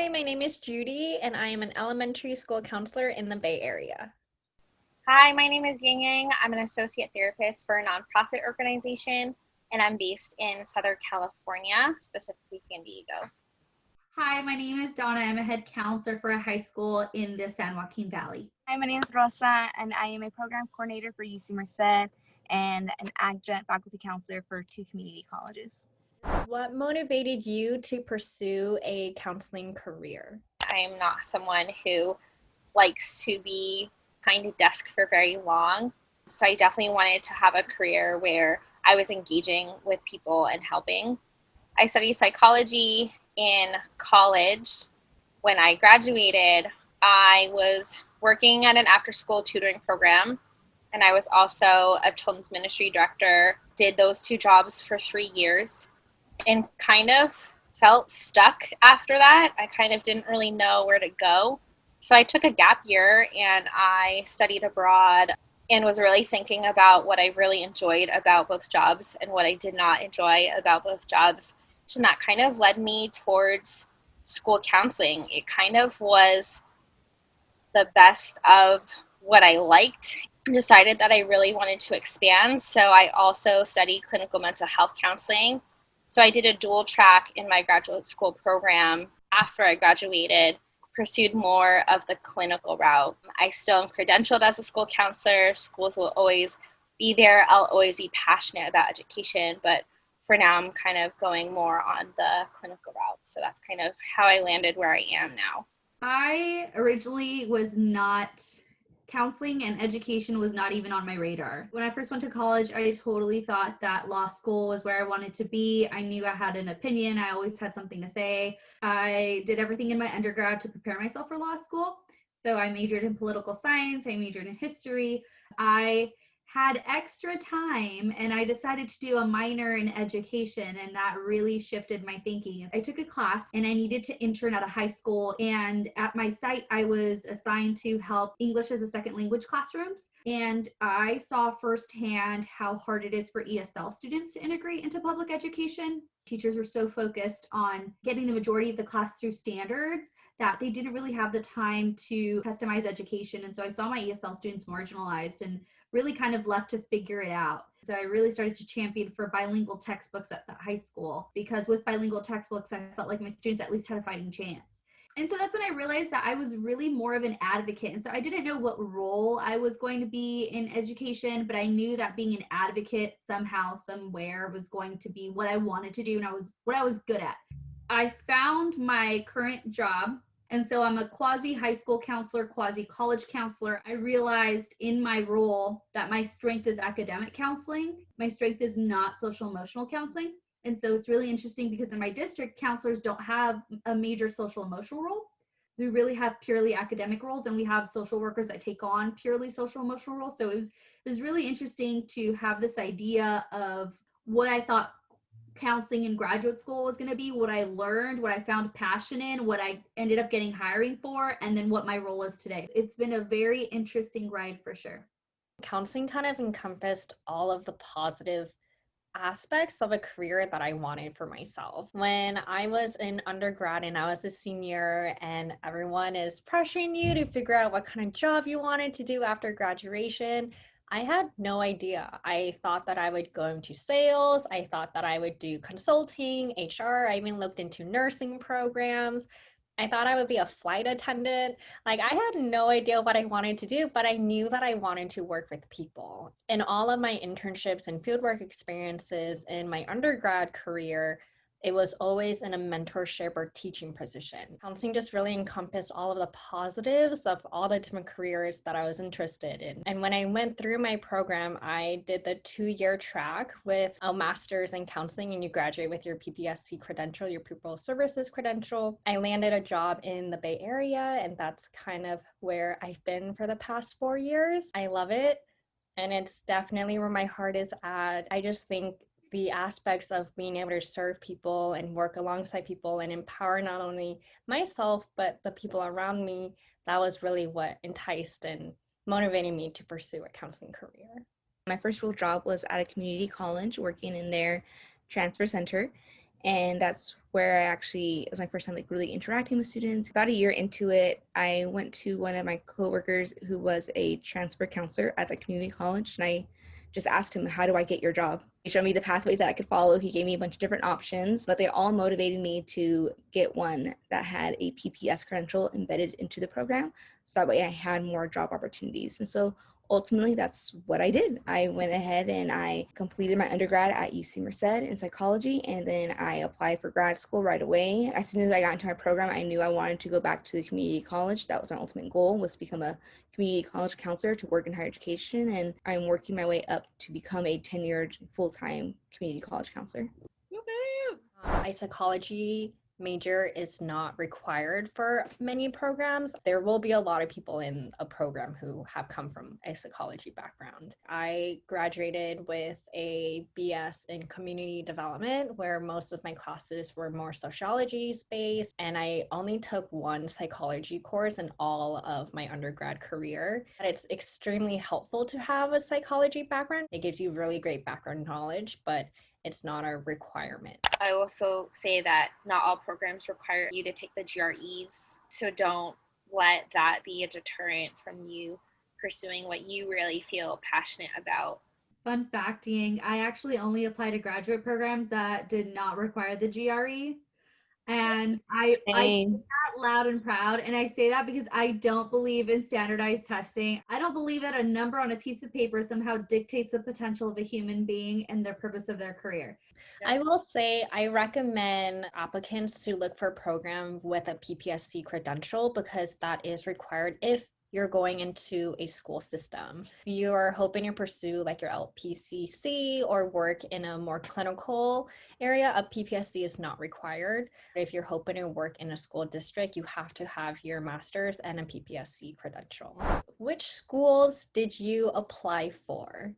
Hi, my name is Judy, and I am an elementary school counselor in the Bay Area. Hi, my name is Yang Yang. I'm an associate therapist for a nonprofit organization, and I'm based in Southern California, specifically San Diego. Hi, my name is Donna. I'm a head counselor for a high school in the San Joaquin Valley. Hi, my name is Rosa, and I am a program coordinator for UC Merced and an adjunct faculty counselor for 2 community colleges. What motivated you to pursue a counseling career? I am not someone who likes to be behind a desk for very long, so I definitely wanted to have a career where I was engaging with people and helping. I studied psychology in college. When I graduated, I was working at an after-school tutoring program, and I was also a children's ministry director. Did those 2 jobs for 3 years and kind of felt stuck after that. I kind of didn't really know where to go. So I took a gap year and I studied abroad and was really thinking about what I really enjoyed about both jobs and what I did not enjoy about both jobs. And that kind of led me towards school counseling. It kind of was the best of what I liked. I decided that I really wanted to expand, so I also studied clinical mental health counseling. So I did a dual track in my graduate school program after I graduated, pursued more of the clinical route. I still am credentialed as a school counselor. Schools will always be there. I'll always be passionate about education, but for now I'm kind of going more on the clinical route. So that's kind of how I landed where I am now. I originally was not counseling, and education was not even on my radar. When I first went to college, I totally thought that law school was where I wanted to be. I knew I had an opinion. I always had something to say. I did everything in my undergrad to prepare myself for law school. So I majored in political science. I majored in history. I had extra time and I decided to do a minor in education, and that really shifted my thinking. I took a class and I needed to intern at a high school, and at my site I was assigned to help English as a second language classrooms, and I saw firsthand how hard it is for ESL students to integrate into public education. Teachers were so focused on getting the majority of the class through standards that they didn't really have the time to customize education. And so I saw my ESL students marginalized and really kind of left to figure it out. So I really started to champion for bilingual textbooks at the high school, because with bilingual textbooks, I felt like my students at least had a fighting chance. And so that's when I realized that I was really more of an advocate. And so I didn't know what role I was going to be in education, but I knew that being an advocate somehow, somewhere was going to be what I wanted to do and what I was good at. I found my current job. And so I'm a quasi high school counselor, quasi college counselor. I realized in my role that my strength is academic counseling. My strength is not social emotional counseling. And so it's really interesting because in my district, counselors don't have a major social emotional role. We really have purely academic roles, and we have social workers that take on purely social emotional roles. So it was really interesting to have this idea of what I thought counseling in graduate school was going to be, what I learned, what I found passion in, what I ended up getting hiring for, and then what my role is today. It's been a very interesting ride for sure. Counseling kind of encompassed all of the positive aspects of a career that I wanted for myself. When I was in undergrad and I was a senior and everyone is pressuring you to figure out what kind of job you wanted to do after graduation, I had no idea. I thought that I would go into sales. I thought that I would do consulting, HR. I even looked into nursing programs. I thought I would be a flight attendant. Like, I had no idea what I wanted to do, but I knew that I wanted to work with people. In all of my internships and fieldwork experiences in my undergrad career, it was always in a mentorship or teaching position. Counseling just really encompassed all of the positives of all the different careers that I was interested in. And when I went through my program, I did the 2-year track with a master's in counseling, and you graduate with your PPSC credential, your pupil services credential. I landed a job in the Bay Area, and that's kind of where I've been for the past 4 years. I love it, and it's definitely where my heart is at. I just think the aspects of being able to serve people and work alongside people and empower not only myself, but the people around me, that was really what enticed and motivated me to pursue a counseling career. My first real job was at a community college working in their transfer center. And that's where it was my first time like really interacting with students. About a year into it, I went to one of my coworkers who was a transfer counselor at the community college, and I just asked him, how do I get your job? He showed me the pathways that I could follow. He gave me a bunch of different options, but they all motivated me to get one that had a PPS credential embedded into the program. So that way I had more job opportunities. And so ultimately, that's what I did. I went ahead and I completed my undergrad at UC Merced in psychology, and then I applied for grad school right away. As soon as I got into my program, I knew I wanted to go back to the community college. That was my ultimate goal, was to become a community college counselor to work in higher education, and I'm working my way up to become a tenured full-time community college counselor. A psychology major is not required for many programs. There will be a lot of people in a program who have come from a psychology background. I graduated with a BS in community development, where most of my classes were more sociology based, and I only took one psychology course in all of my undergrad career. It's extremely helpful to have a psychology background. It gives you really great background knowledge, but it's not a requirement. I also say that not all programs require you to take the GREs, so don't let that be a deterrent from you pursuing what you really feel passionate about. Fun fact, Ying, I actually only applied to graduate programs that did not require the GRE. And I say that loud and proud. And I say that because I don't believe in standardized testing. I don't believe that a number on a piece of paper somehow dictates the potential of a human being and the purpose of their career. I will say I recommend applicants to look for a program with a PPSC credential, because that is required if you're going into a school system. If you're hoping to pursue like your LPCC or work in a more clinical area, a PPSC is not required. If you're hoping to work in a school district, you have to have your master's and a PPSC credential. Which schools did you apply for?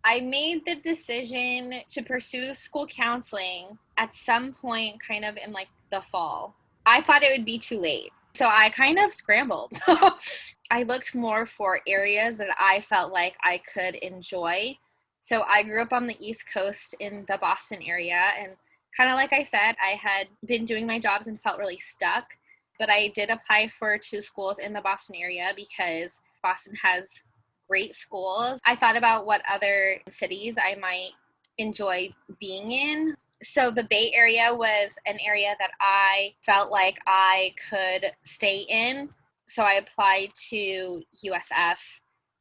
I made the decision to pursue school counseling at some point kind of in like the fall. I thought it would be too late, so I kind of scrambled. I looked more for areas that I felt like I could enjoy. So I grew up on the East Coast in the Boston area, and kind of like I said, I had been doing my jobs and felt really stuck. But I did apply for 2 schools in the Boston area because Boston has great schools. I thought about what other cities I might enjoy being in. So the Bay Area was an area that I felt like I could stay in. So I applied to USF.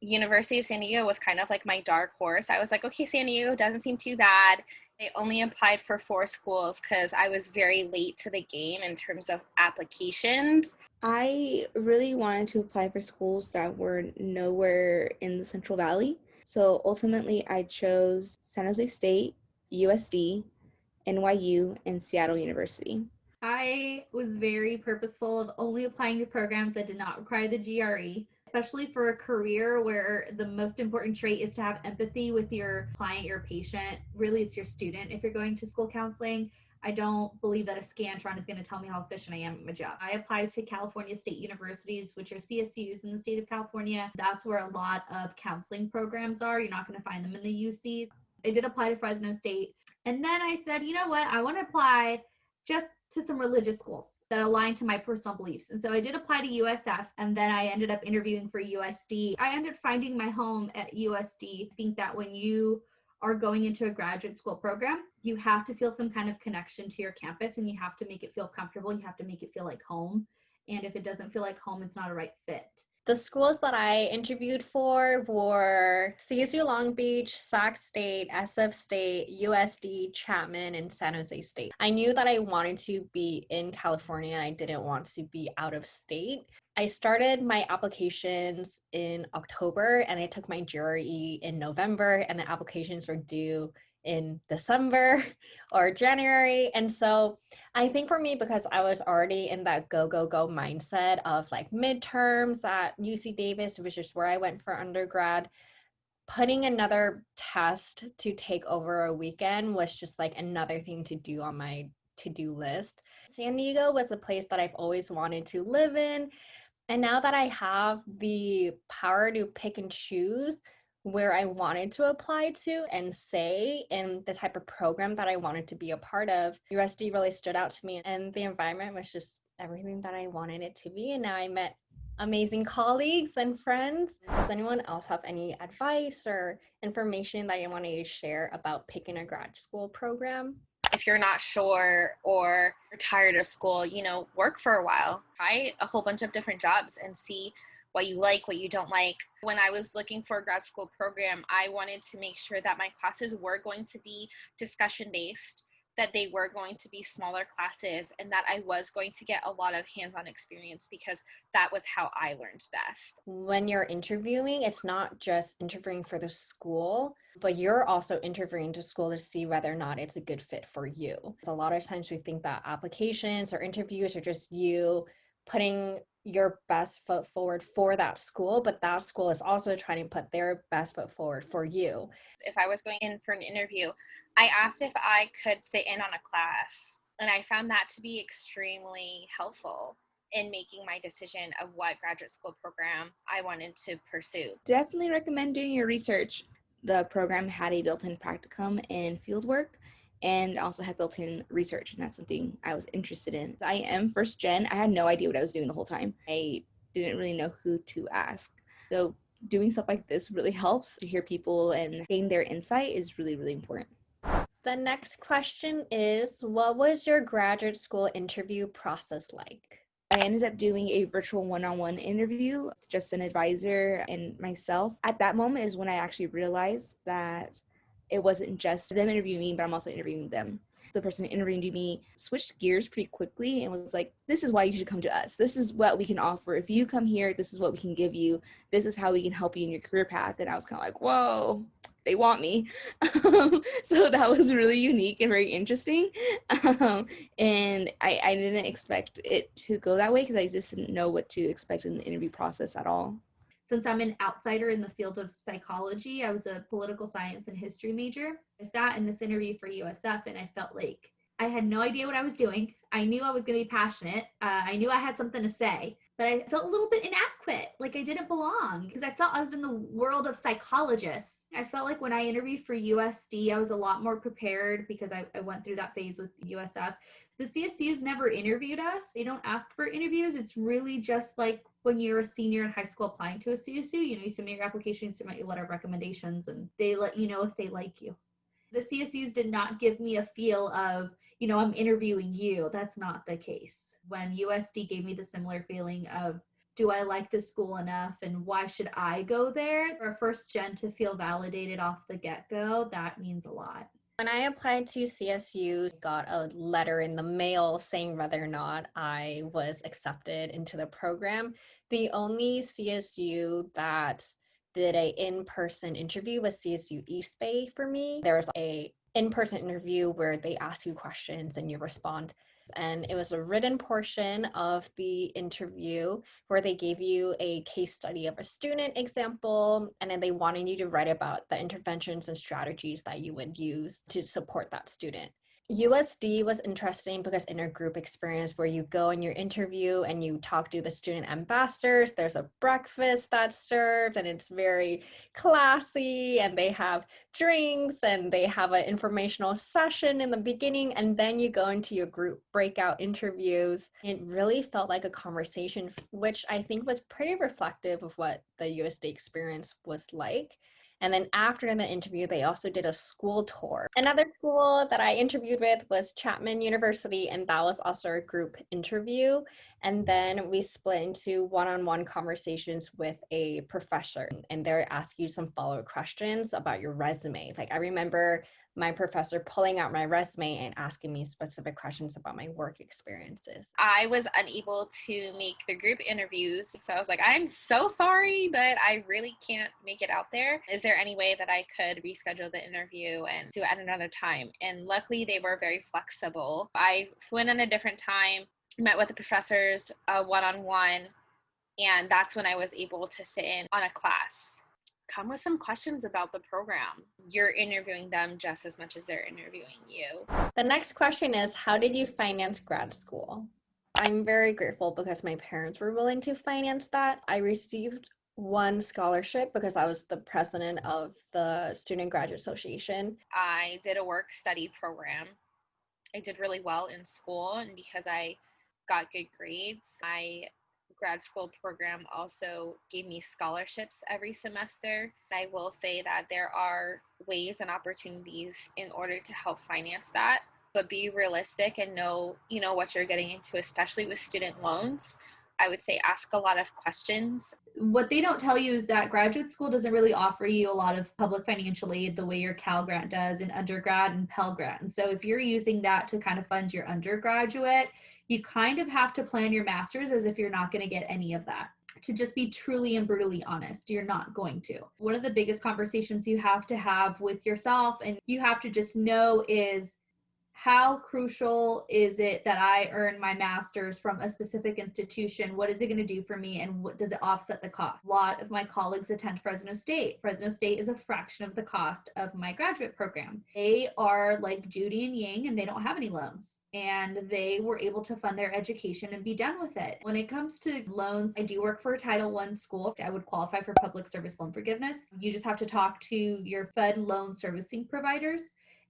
University of San Diego was kind of like my dark horse. I was like, okay, San Diego doesn't seem too bad. I only applied for 4 schools because I was very late to the game in terms of applications. I really wanted to apply for schools that were nowhere in the Central Valley. So ultimately, I chose San Jose State, USD, NYU, and Seattle University. I was very purposeful of only applying to programs that did not require the GRE, especially for a career where the most important trait is to have empathy with your client, your patient. Really, it's your student. If you're going to school counseling, I don't believe that a Scantron is going to tell me how efficient I am at my job. I applied to California State Universities, which are CSUs in the state of California. That's where a lot of counseling programs are. You're not going to find them in the UCs. I did apply to Fresno State. And then I said, you know what? I want to apply just to some religious schools that align to my personal beliefs. And so I did apply to USF, and then I ended up interviewing for USD. I ended up finding my home at USD. I think that when you are going into a graduate school program, you have to feel some kind of connection to your campus, and you have to make it feel comfortable. You have to make it feel like home. And if it doesn't feel like home, it's not a right fit. The schools that I interviewed for were CSU Long Beach, Sac State, SF State, USD, Chapman, and San Jose State. I knew that I wanted to be in California and I didn't want to be out of state. I started my applications in October and I took my GRE in November, and the applications were due in December or January. And so I think for me, because I was already in that go, go, go mindset of like midterms at UC Davis, which is where I went for undergrad, putting another test to take over a weekend was just like another thing to do on my to-do list. San Diego was a place that I've always wanted to live in. And now that I have the power to pick and choose where I wanted to apply to and say, and the type of program that I wanted to be a part of. USD really stood out to me, and the environment was just everything that I wanted it to be. And now I met amazing colleagues and friends. Does anyone else have any advice or information that you wanted to share about picking a grad school program? If you're not sure or you're tired of school, work for a while. Try a whole bunch of different jobs and see what you like, what you don't like. When I was looking for a grad school program, I wanted to make sure that my classes were going to be discussion-based, that they were going to be smaller classes, and that I was going to get a lot of hands-on experience because that was how I learned best. When you're interviewing, it's not just interviewing for the school, but you're also interviewing to school to see whether or not it's a good fit for you. So a lot of times we think that applications or interviews are just you putting your best foot forward for that school, but that school is also trying to put their best foot forward for you. If I was going in for an interview, I asked if I could sit in on a class, and I found that to be extremely helpful in making my decision of what graduate school program I wanted to pursue. Definitely recommend doing your research. The program had a built-in practicum and fieldwork, and also had built-in research, and that's something I was interested in. I am first gen. I had no idea what I was doing the whole time. I didn't really know who to ask. So doing stuff like this really helps. To hear people and gain their insight is really, really important. The next question is, what was your graduate school interview process like? I ended up doing a virtual one-on-one interview, just an advisor and myself. At that moment is when I actually realized that it wasn't just them interviewing me, but I'm also interviewing them. The person who interviewed me switched gears pretty quickly and was like, this is why you should come to us. This is what we can offer. If you come here, this is what we can give you. This is how we can help you in your career path. And I was kind of like, whoa, they want me. So that was really unique and very interesting. And I didn't expect it to go that way because I just didn't know what to expect in the interview process at all. Since I'm an outsider in the field of psychology, I was a political science and history major. I sat in this interview for USF and I felt like I had no idea what I was doing. I knew I was going to be passionate. I knew I had something to say, but I felt a little bit inadequate, like I didn't belong because I felt I was in the world of psychologists. I felt like when I interviewed for USD, I was a lot more prepared because I went through that phase with USF. The CSUs never interviewed us. They don't ask for interviews. It's really just like when you're a senior in high school applying to a CSU, you submit your application, you submit your letter of recommendations, and they let you know if they like you. The CSUs did not give me a feel of, I'm interviewing you. That's not the case. When USD gave me the similar feeling of, do I like this school enough and why should I go there? For a first gen to feel validated off the get-go, that means a lot. When I applied to CSU, I got a letter in the mail saying whether or not I was accepted into the program. The only CSU that did a in-person interview was CSU East Bay for me. There was a in-person interview where they ask you questions and you respond. And it was a written portion of the interview where they gave you a case study of a student example, and then they wanted you to write about the interventions and strategies that you would use to support that student. USD was interesting because in a group experience where you go in your interview and you talk to the student ambassadors, there's a breakfast that's served and it's very classy, and they have drinks and they have an informational session in the beginning, and then you go into your group breakout interviews. It really felt like a conversation, which I think was pretty reflective of what the USD experience was like. And then after the interview, they also did a school tour. Another school that I interviewed with was Chapman University, and that was also a group interview. And then we split into one-on-one conversations with a professor, and they're asking you some follow-up questions about your resume. Like I remember my professor pulling out my resume and asking me specific questions about my work experiences. I was unable to make the group interviews, so I was like, I'm so sorry, but I really can't make it out there. Is there any way that I could reschedule the interview and do it at another time? And luckily they were very flexible. I flew in at a different time, met with the professors one-on-one, and that's when I was able to sit in on a class. Come with some questions about the program. You're interviewing them just as much as they're interviewing you. The next question is, how did you finance grad school? I'm very grateful because my parents were willing to finance that. I received one scholarship because I was the president of the Student Graduate Association. I did a work study program. I did really well in school, and because I got good grades, my grad school program also gave me scholarships every semester. I will say that there are ways and opportunities in order to help finance that, but be realistic and know, what you're getting into, especially with student loans. I would say ask a lot of questions. What they don't tell you is that graduate school doesn't really offer you a lot of public financial aid the way your Cal grant does in undergrad and Pell Grant. And so if you're using that to kind of fund your undergraduate, you kind of have to plan your master's as if you're not going to get any of that. To just be truly and brutally honest, you're not going to. One of the biggest conversations you have to have with yourself and you have to just know is, how crucial is it that I earn my master's from a specific institution? What is it going to do for me? And what does it offset the cost? A lot of my colleagues attend Fresno State. Fresno State is a fraction of the cost of my graduate program. They are like Judy and Ying, and they don't have any loans. And they were able to fund their education and be done with it. When it comes to loans, I do work for a Title I school. I would qualify for public service loan forgiveness. You just have to talk to your Fed loan servicing providers,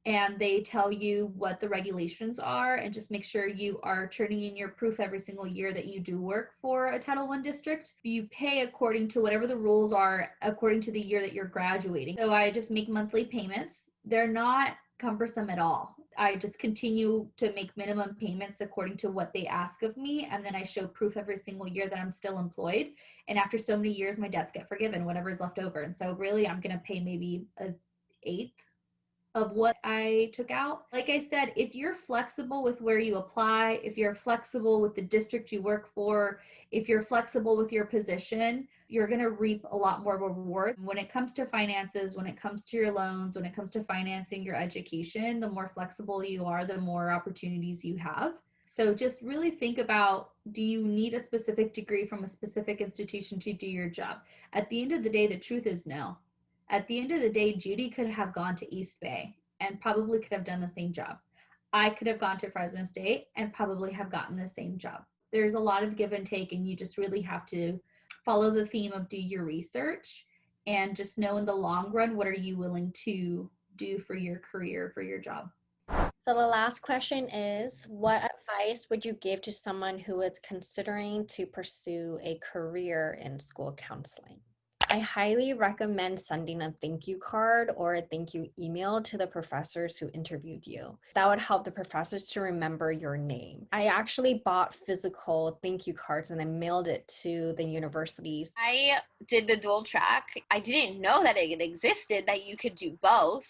and they tell you what the regulations are, and just make sure you are turning in your proof every single year that you do work for a Title I district. You pay according to whatever the rules are according to the year that you're graduating. So I just make monthly payments. They're not cumbersome at all. I just continue to make minimum payments according to what they ask of me, and then I show proof every single year that I'm still employed. And after so many years, my debts get forgiven, whatever is left over. And so really I'm going to pay maybe an eighth of what I took out. Like I said, if you're flexible with where you apply, if you're flexible with the district you work for, if you're flexible with your position, you're going to reap a lot more reward. When it comes to finances, when it comes to your loans, when it comes to financing your education, the more flexible you are, the more opportunities you have. So just really think about, do you need a specific degree from a specific institution to do your job? At the end of the day, the truth is no. At the end of the day, Judy could have gone to East Bay and probably could have done the same job. I could have gone to Fresno State and probably have gotten the same job. There's a lot of give and take, and you just really have to follow the theme of do your research and just know in the long run, what are you willing to do for your career, for your job. So the last question is, what advice would you give to someone who is considering to pursue a career in school counseling? I highly recommend sending a thank you card or a thank you email to the professors who interviewed you. That would help the professors to remember your name. I actually bought physical thank you cards and I mailed it to the universities. I did the dual track. I didn't know that it existed, that you could do both,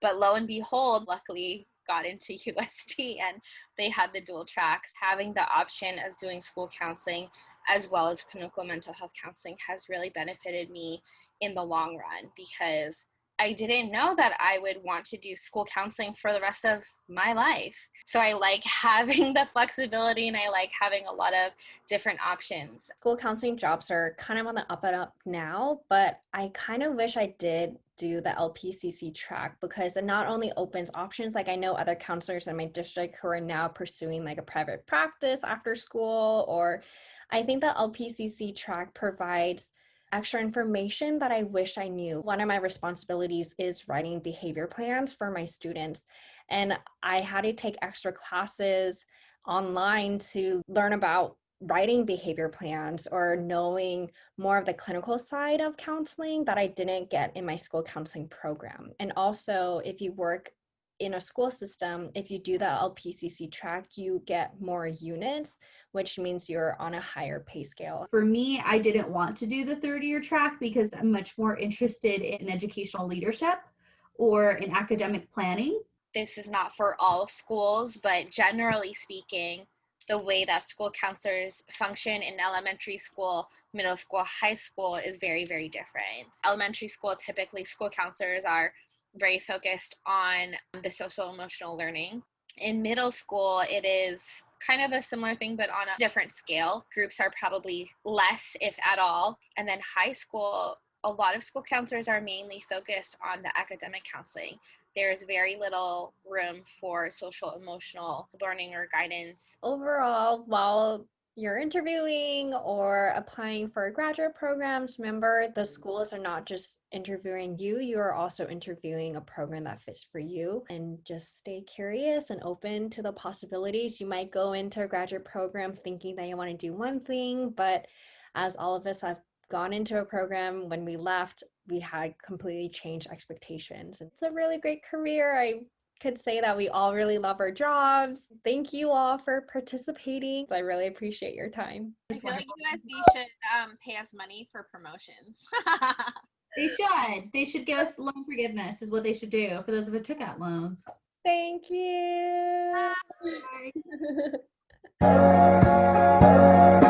but lo and behold, luckily got into UST and they had the dual tracks. Having the option of doing school counseling as well as clinical mental health counseling has really benefited me in the long run, because I didn't know that I would want to do school counseling for the rest of my life. So I like having the flexibility, and I like having a lot of different options. School counseling jobs are kind of on the up and up now, but I kind of wish I did do the LPCC track, because it not only opens options, like I know other counselors in my district who are now pursuing like a private practice after school, or I think the LPCC track provides extra information that I wish I knew. One of my responsibilities is writing behavior plans for my students, and I had to take extra classes online to learn about writing behavior plans or knowing more of the clinical side of counseling that I didn't get in my school counseling program. And also, if you work in a school system, if you do the LPCC track, you get more units, which means you're on a higher pay scale. For me, I didn't want to do the third-year track because I'm much more interested in educational leadership or in academic planning. This is not for all schools, but generally speaking, the way that school counselors function in elementary school, middle school, high school is very, very different. Elementary school, typically school counselors are very focused on the social emotional learning. In middle school, it is kind of a similar thing, but on a different scale. Groups are probably less, if at all. And then high school, a lot of school counselors are mainly focused on the academic counseling. There's very little room for social emotional learning or guidance. Overall, while you're interviewing or applying for graduate programs, remember the schools are not just interviewing you, you are also interviewing a program that fits for you. And just stay curious and open to the possibilities. You might go into a graduate program thinking that you want to do one thing, but as all of us have gone into a program, when we left, we had completely changed expectations. It's a really great career. I could say that we all really love our jobs. Thank you all for participating. I really appreciate your time. I feel like USD should pay us money for promotions. They should. They should give us loan forgiveness is what they should do for those who took out loans. Thank you. Bye.